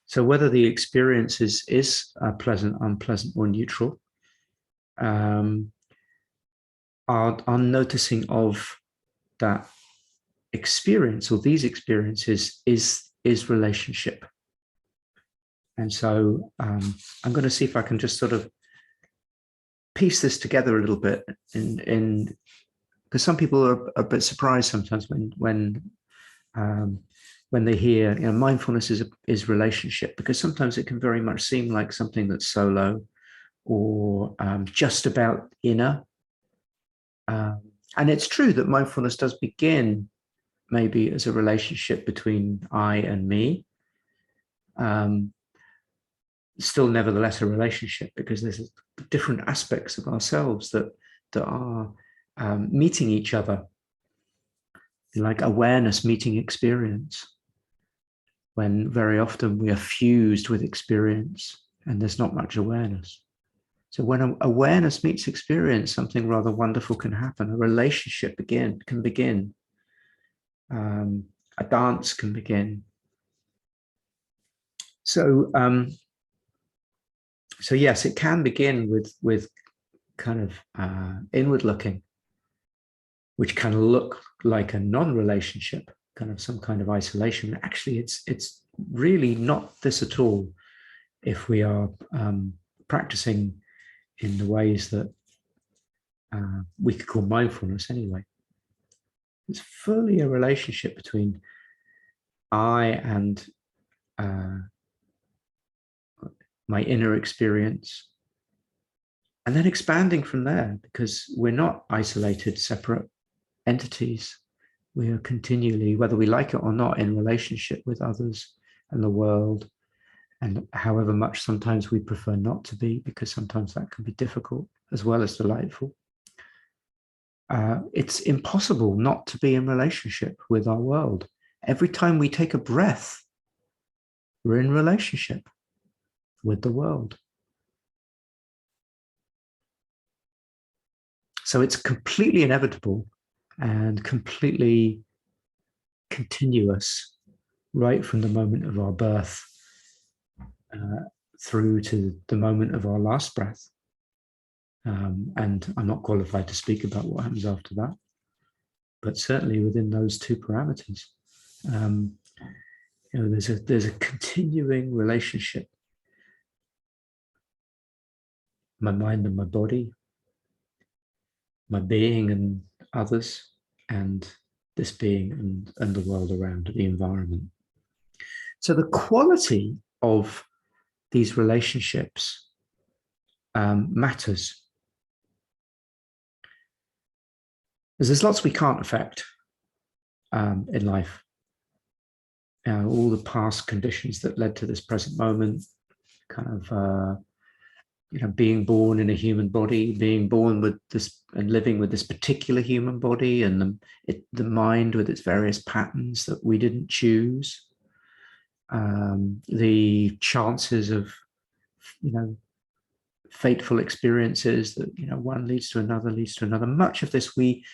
So whether the experience is pleasant, unpleasant, or neutral, our noticing of that experience or these experiences is relationship. And so I'm going to see if I can just sort of piece this together a little bit, in because some people are a bit surprised sometimes when they hear, you know, mindfulness is relationship, because sometimes it can very much seem like something that's solo or just about inner. And it's true that mindfulness does begin maybe as a relationship between I and me. Still, nevertheless, a relationship, because there's different aspects of ourselves that are meeting each other, like awareness meeting experience, when very often we are fused with experience and there's not much awareness. So when awareness meets experience, something rather wonderful can happen. A relationship can begin. A dance can begin. So yes, it can begin with kind of inward looking, which can look like a non-relationship, kind of some kind of isolation. Actually, it's really not this at all if we are practicing in the ways that we could call mindfulness anyway. It's fully a relationship between I and my inner experience, and then expanding from there, because we're not isolated, separate entities. We are continually, whether we like it or not, in relationship with others and the world, and however much sometimes we prefer not to be, because sometimes that can be difficult as well as delightful. It's impossible not to be in relationship with our world. Every time we take a breath, we're in relationship with the world. So it's completely inevitable and completely continuous, right from the moment of our birth through to the moment of our last breath. And I'm not qualified to speak about what happens after that, but certainly within those two parameters, you know, there's a continuing relationship. My mind and my body, my being and others, and this being and the world around, the environment. So the quality of these relationships matters. Because there's lots we can't affect in life. All the past conditions that led to this present moment, kind of, you know, being born in a human body, being born with this and living with this particular human body, and the mind with its various patterns that we didn't choose. The chances of, you know, fateful experiences that, you know, one leads to another. Much of this we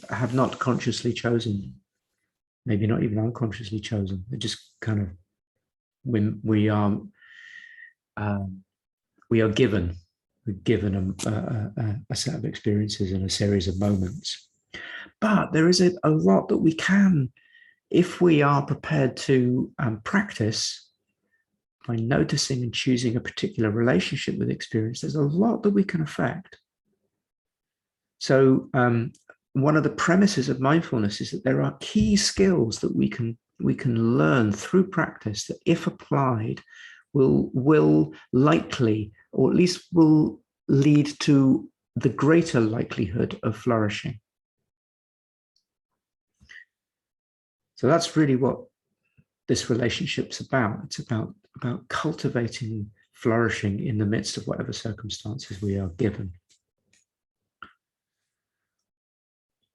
have not consciously chosen, maybe not even unconsciously chosen. It just kind of, when we are given a set of experiences and a series of moments. But there is a lot that we can, if we are prepared to practice by noticing and choosing a particular relationship with experience. There's a lot that we can affect. So one of the premises of mindfulness is that there are key skills that we can learn through practice that, if applied, will likely, or at least will lead to the greater likelihood of flourishing. So that's really what this relationship's about. It's about cultivating flourishing in the midst of whatever circumstances we are given.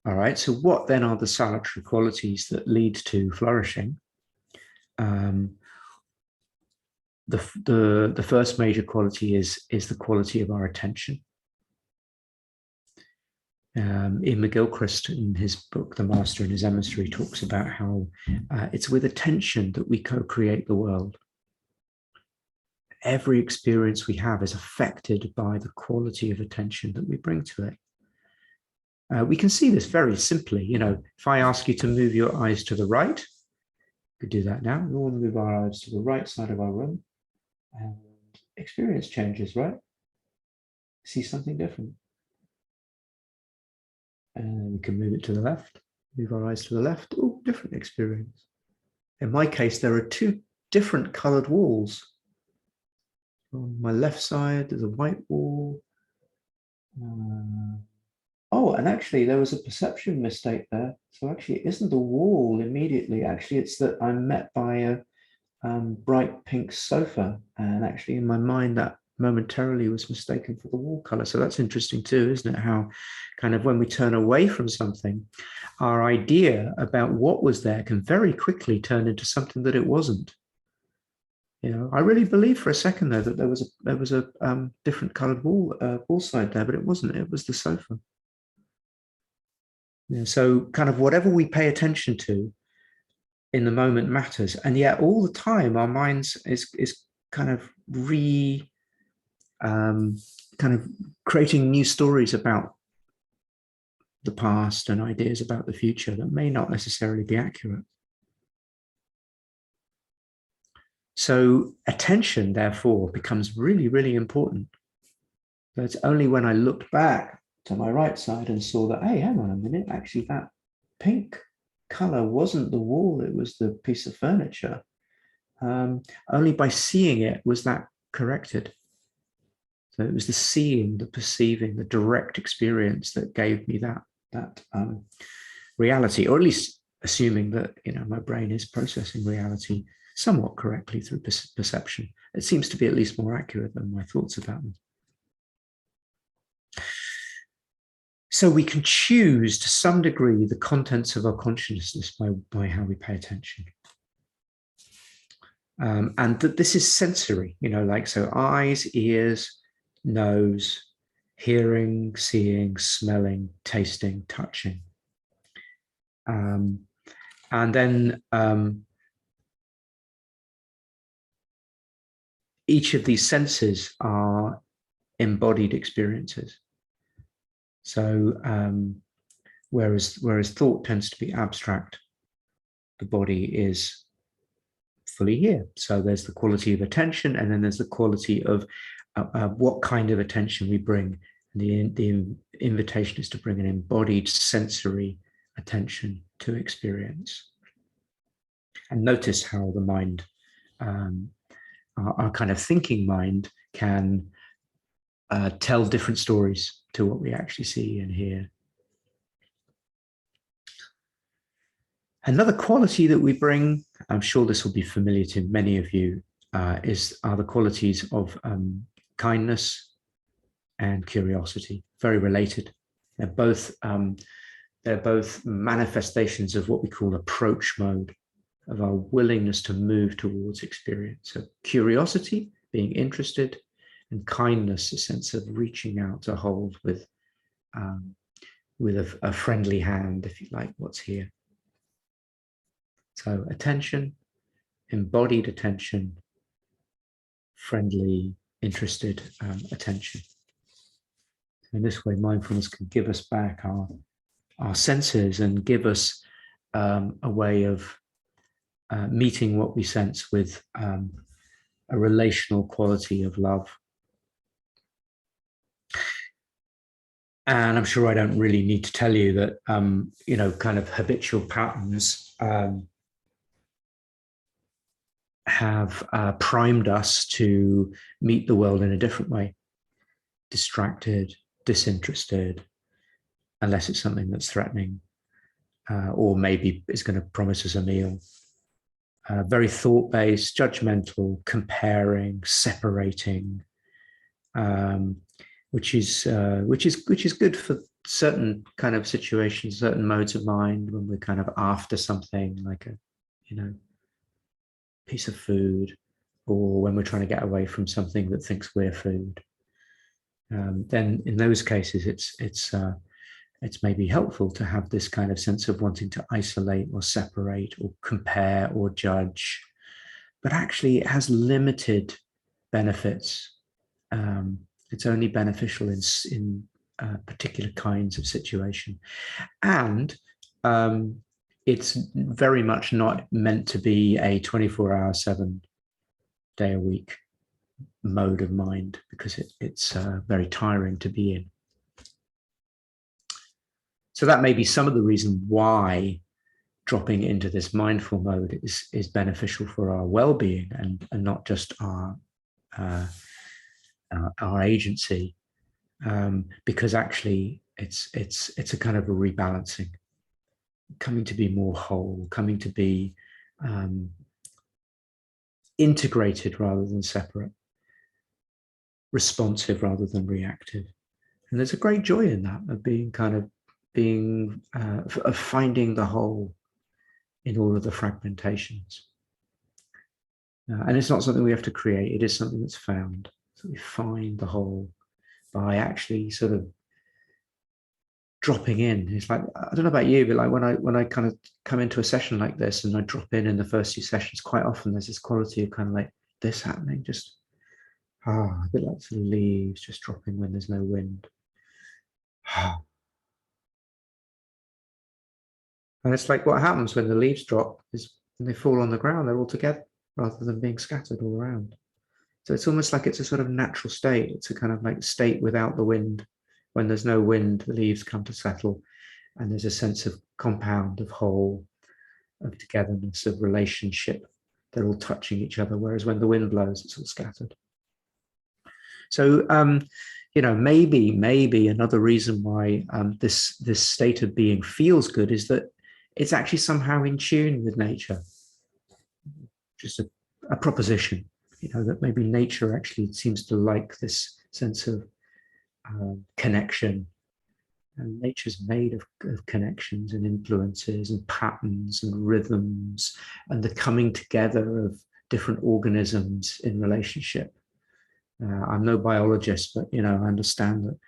All right, so what then are the salutary qualities that lead to flourishing? The first major quality is the quality of our attention. Ian McGilchrist, in his book, The Master and His Emissary, talks about how it's with attention that we co-create the world. every experience we have is affected by the quality of attention that we bring to it. We can see this very simply. If I ask you to move your eyes to the right, we could do that now. We all move our eyes to the right side of our room, and experience changes, right? See something different. And we can move it to the left, move our eyes to the left. Oh, different experience. In my case, there are two different colored walls. On my left side, there's a white wall. Oh, and actually there was a perception mistake there. So actually it isn't the wall immediately. Actually, it's that I'm met by a bright pink sofa. And actually in my mind, that momentarily was mistaken for the wall color. So that's interesting too, isn't it? How kind of when we turn away from something, our idea about what was there can very quickly turn into something that it wasn't. I really believed for a second though that there was a different colored wall side there, but it wasn't. It was the sofa. So kind of whatever we pay attention to in the moment matters, and yet all the time our minds is kind of kind of creating new stories about the past and ideas about the future that may not necessarily be accurate. So attention, therefore, becomes really, really important. So it's only when I looked back to my right side and saw that, hey, hang on a minute, actually that pink color wasn't the wall, it was the piece of furniture. Only by seeing it was that corrected. So it was the seeing, the perceiving, the direct experience that gave me that reality, or at least assuming that my brain is processing reality somewhat correctly through perception. It seems to be at least more accurate than my thoughts about them. So we can choose to some degree the contents of our consciousness by how we pay attention. And that this is sensory, so eyes, ears, nose, hearing, seeing, smelling, tasting, touching. And then each of these senses are embodied experiences. So whereas thought tends to be abstract, the body is fully here. So there's the quality of attention, and then there's the quality of what kind of attention we bring. The invitation is to bring an embodied sensory attention to experience. And notice how the mind, our kind of thinking mind, can tell different stories to what we actually see and hear. Another quality that we bring, I'm sure this will be familiar to many of you, are the qualities of kindness and curiosity. Very related. They're both manifestations of what we call approach mode, of our willingness to move towards experience. So curiosity, being interested, and kindness, a sense of reaching out to hold with a friendly hand, if you like, what's here. So attention, embodied attention, friendly, interested attention. In this way, mindfulness can give us back our senses and give us a way of meeting what we sense with a relational quality of love. And I'm sure I don't really need to tell you that, kind of habitual patterns have primed us to meet the world in a different way. Distracted, disinterested, unless it's something that's threatening, or maybe is going to promise us a meal. Very thought-based, judgmental, comparing, separating, which is good for certain kind of situations, certain modes of mind, when we're kind of after something like a piece of food, or when we're trying to get away from something that thinks we're food. Then in those cases, it's maybe helpful to have this kind of sense of wanting to isolate or separate or compare or judge. But actually, it has limited benefits. It's only beneficial in particular kinds of situation. And it's very much not meant to be a 24-hour, 7-day-a-week mode of mind, because it's very tiring to be in. So that may be some of the reason why dropping into this mindful mode is beneficial for our well-being and not just our agency, because actually it's a kind of a rebalancing, coming to be more whole, coming to be integrated rather than separate, responsive rather than reactive. And there's a great joy in that, of of finding the whole in all of the fragmentations. And it's not something we have to create, it is something that's found. So we find the whole by actually sort of dropping in. It's like, I don't know about you, but like when I kind of come into a session like this and I drop in the first few sessions, quite often there's this quality of kind of like this happening, just a bit like the leaves just dropping when there's no wind. And it's like what happens when the leaves drop is when they fall on the ground, they're all together rather than being scattered all around. So it's almost like it's a sort of natural state. It's a kind of like state without the wind. When there's no wind, the leaves come to settle, and there's a sense of compound, of whole, of togetherness, of relationship. They're all touching each other, whereas when the wind blows, it's all scattered. So, maybe another reason why this state of being feels good is that it's actually somehow in tune with nature. Just a proposition, that maybe nature actually seems to like this sense of connection. And nature's made of connections and influences and patterns and rhythms and the coming together of different organisms in relationship. I'm no biologist, but I understand that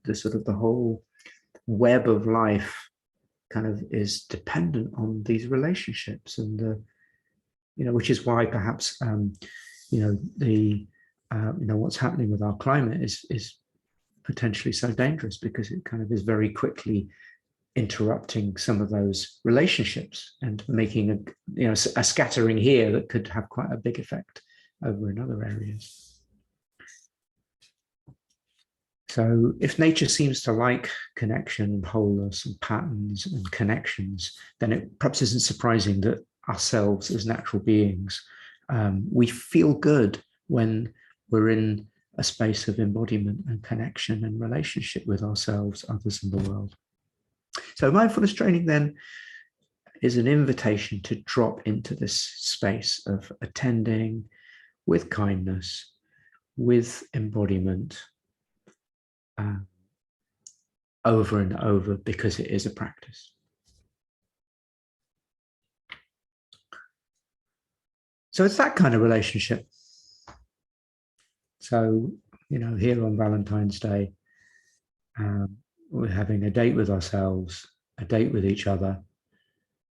the whole web of life kind of is dependent on these relationships, and which is why perhaps what's happening with our climate is potentially so dangerous, because it kind of is very quickly interrupting some of those relationships and making a scattering here that could have quite a big effect over in other areas. So if nature seems to like connection and wholeness and patterns and connections, then it perhaps isn't surprising that ourselves as natural beings, we feel good when we're in a space of embodiment and connection and relationship with ourselves, others, and the world. So mindfulness training then is an invitation to drop into this space of attending with kindness, with embodiment, over and over, because it is a practice. So it's that kind of relationship. So, here on Valentine's Day, we're having a date with ourselves, a date with each other,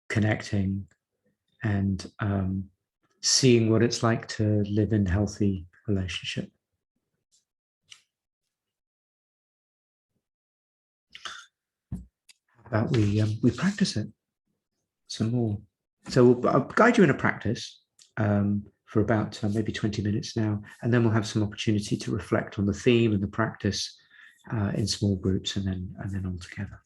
connecting and seeing what it's like to live in healthy relationship. How about we practice it some more? So I'll guide you in a practice for about maybe 20 minutes now, and then we'll have some opportunity to reflect on the theme and the practice in small groups, and then all together.